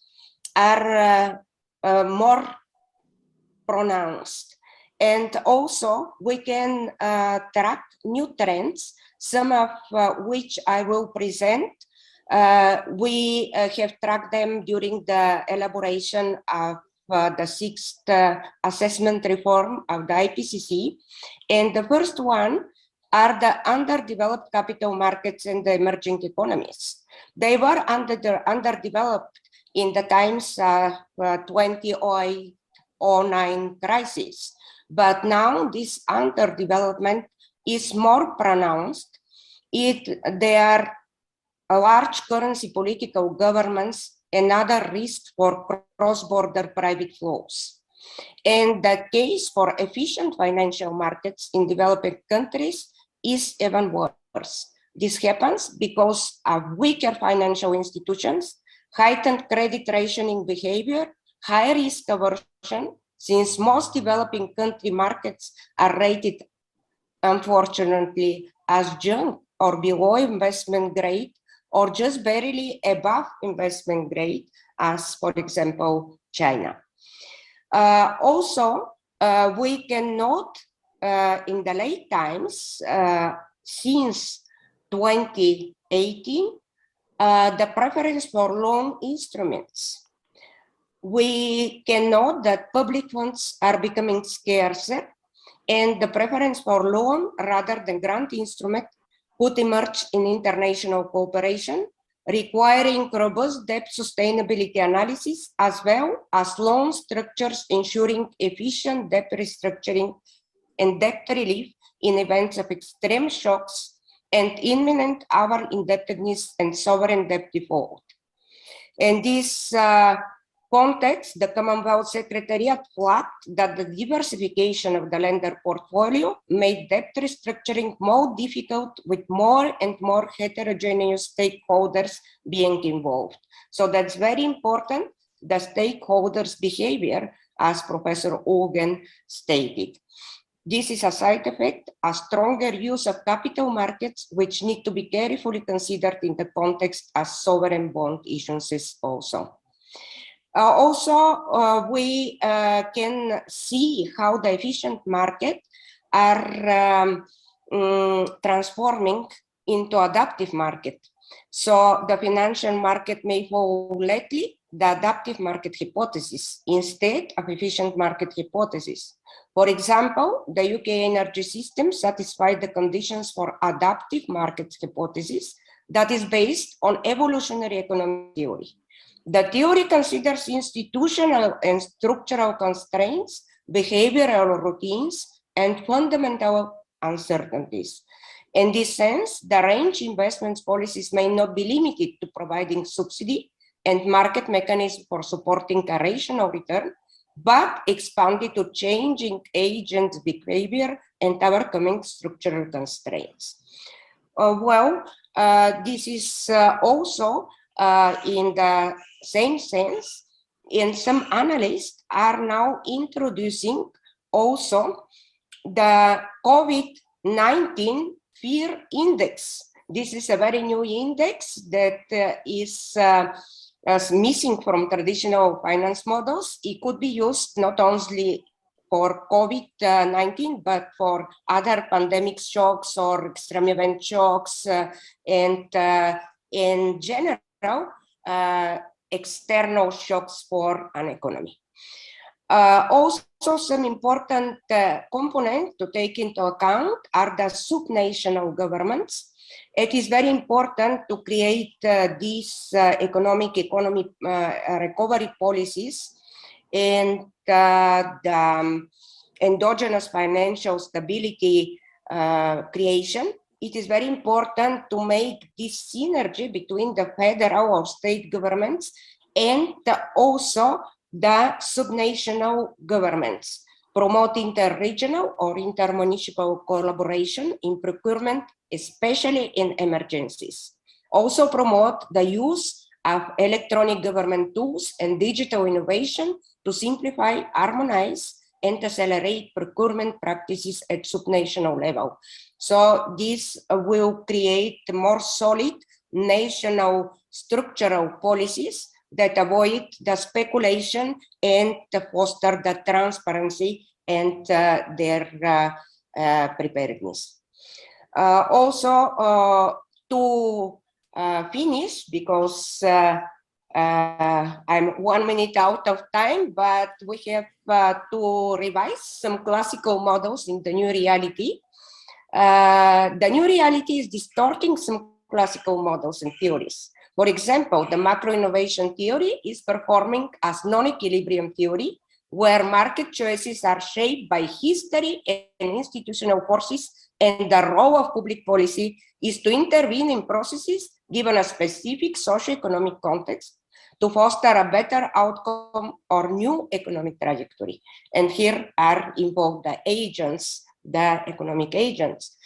are more pronounced. And also we can track new trends, some of which I will present. We have tracked them during the elaboration of the 6th assessment reform of the IPCC. And the first one are the underdeveloped capital markets and the emerging economies. They were underdeveloped in the times of 2008-09 crisis. But now this underdevelopment is more pronounced. There are large currency political governments and other risks for cross-border private flows. And the case for efficient financial markets in developing countries is even worse. This happens because of weaker financial institutions, heightened credit rationing behavior, high risk aversion, since most developing country markets are rated, unfortunately, as junk or below investment grade or just barely above investment grade, as for example, China. Also, we can note in the late times, since 2018, the preference for loan instruments. We can note that public funds are becoming scarcer, and the preference for loan rather than grant instrument could emerge in international cooperation, requiring robust debt sustainability analysis, as well as loan structures ensuring efficient debt restructuring and debt relief in events of extreme shocks and imminent over indebtedness and sovereign debt default. In this context, the Commonwealth Secretariat flagged that the diversification of the lender portfolio made debt restructuring more difficult, with more and more heterogeneous stakeholders being involved. So that's very important, the stakeholders' behavior, as Professor Ülgen stated. This is a side effect, a stronger use of capital markets, which need to be carefully considered in the context as sovereign bond issuances also. We can see how the efficient market are transforming into adaptive market. So the financial market may follow lately the adaptive market hypothesis instead of efficient market hypothesis. For example, the UK energy system satisfied the conditions for adaptive market hypothesis that is based on evolutionary economic theory. The theory considers institutional and structural constraints, behavioral routines, and fundamental uncertainties. In this sense, the range investment policies may not be limited to providing subsidy and market mechanisms for supporting a rational return, but expanded to changing agents' behavior and overcoming structural constraints. This is also in the same sense, and some analysts are now introducing also the COVID-19 fear index. This is a very new index that is missing from traditional finance models. It could be used not only for COVID-19, but for other pandemic shocks or extreme event shocks, and in general, external shocks for an economy. Also, some important components to take into account are the subnational governments. It is very important to create these economy recovery policies and the endogenous financial stability creation. It is very important to make this synergy between the federal or state governments and also the subnational governments, promote inter-regional or inter-municipal collaboration in procurement, especially in emergencies. Also promote the use of electronic government tools and digital innovation to simplify, harmonize, and accelerate procurement practices at subnational level. So this will create more solid national structural policies that avoid the speculation and foster the transparency and their preparedness. To finish, because I'm 1 minute out of time, but we have to revise some classical models in the new reality. The new reality is distorting some classical models and theories. For example, the macro innovation theory is performing as non-equilibrium theory, where market choices are shaped by history and institutional forces, and the role of public policy is to intervene in processes given a specific socio-economic context to foster a better outcome or new economic trajectory. And here are involved the agents, the economic agents.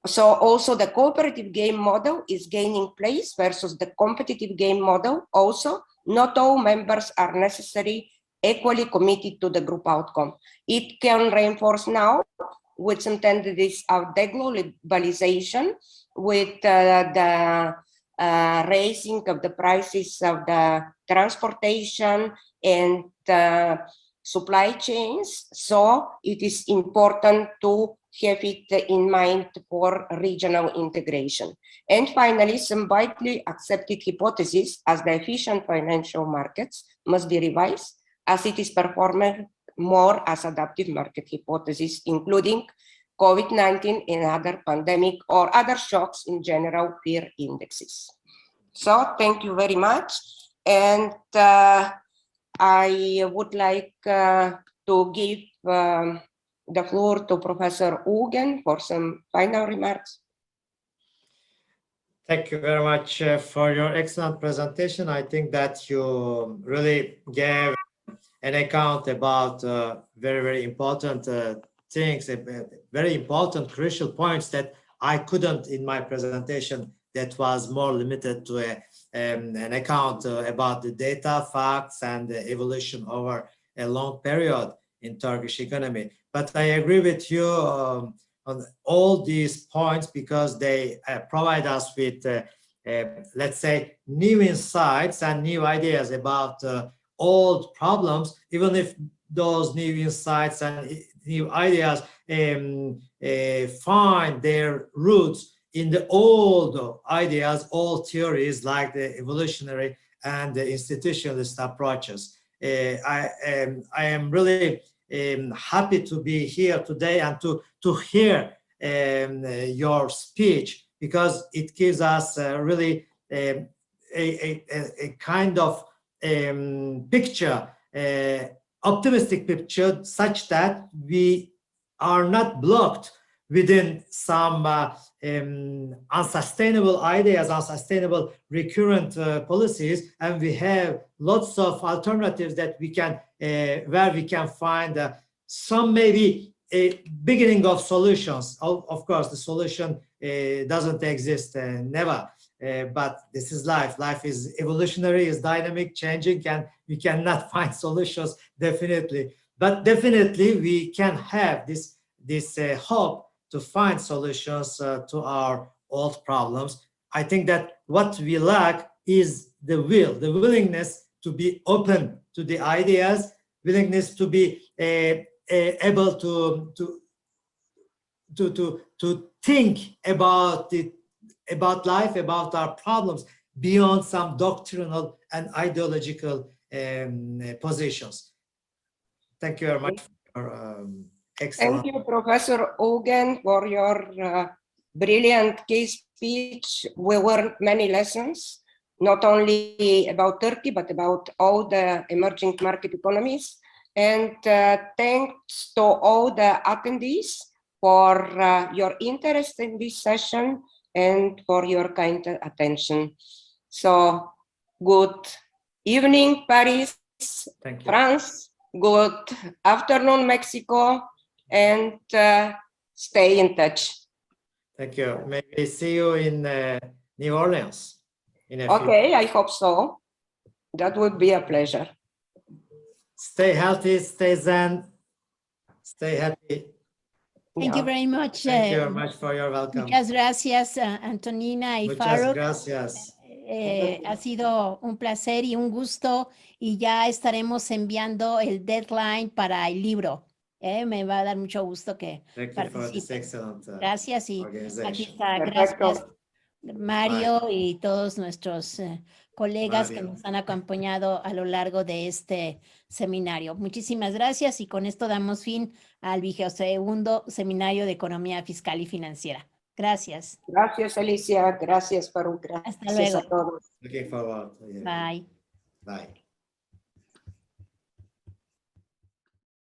So also the cooperative game model is gaining place versus the competitive game model. Also, not all members are necessarily equally committed to the group outcome. It can reinforce now with some tendencies of deglobalization, with the raising of the prices of the transportation and supply chains. So it is important to have it in mind for regional integration. And finally, some widely accepted hypotheses as the efficient financial markets must be revised as it is performing more as adaptive market hypothesis, including COVID-19 and other pandemic or other shocks in general fear indexes. So thank you very much. And I would like to give the floor to Professor Ülgen for some final remarks. Thank you very much for your excellent presentation. I think that you really gave an account about very, very important things, very important, crucial points that I couldn't in my presentation, that was more limited to an account about the data, facts, and the evolution over a long period in Turkish economy. But I agree with you on all these points because they provide us with, let's say, new insights and new ideas about old problems, even if those new insights and new ideas find their roots in the old ideas, old theories like the evolutionary and the institutionalist approaches. I am really happy to be here today and to hear your speech, because it gives us really a kind of picture, optimistic picture, such that we are not blocked within some unsustainable ideas, unsustainable recurrent policies, and we have lots of alternatives that we can, where we can find some maybe a beginning of solutions. Of course, the solution doesn't exist, never. But this is life. Life is evolutionary, is dynamic, changing, and we cannot find solutions, definitely. But definitely we can have this hope to find solutions to our old problems. I think that what we lack is the will, the willingness to be open to the ideas, willingness to be able to think about it, about life, about our problems beyond some doctrinal and ideological positions. Thank you very much for excellent. Thank you, Professor Ülgen, for your brilliant case speech. We learned many lessons, not only about Turkey, but about all the emerging market economies. And thanks to all the attendees for your interest in this session and for your kind attention. So good evening, Paris, France. Good afternoon, Mexico, and stay in touch. Thank you. Maybe see you in New Orleans. Okay, I hope so. That would be a pleasure. Stay healthy, stay zen, stay happy. Thank you very much. Thank you very much for your welcome. Muchas gracias, Antonina y Faruk. Muchas gracias. Ha sido un placer y un gusto, y ya estaremos enviando el deadline para el libro. Me va a dar mucho gusto que participen. Gracias, y aquí está. Gracias, Mario, y todos nuestros colegas que nos han acompañado a lo largo de este seminario. Muchísimas gracias, y con esto damos fin al 22º Seminario de Economía Fiscal y Financiera. Gracias. Gracias, Alicia. Gracias, Faruk. Hasta luego. A todos. Looking forward. Bye. Bye.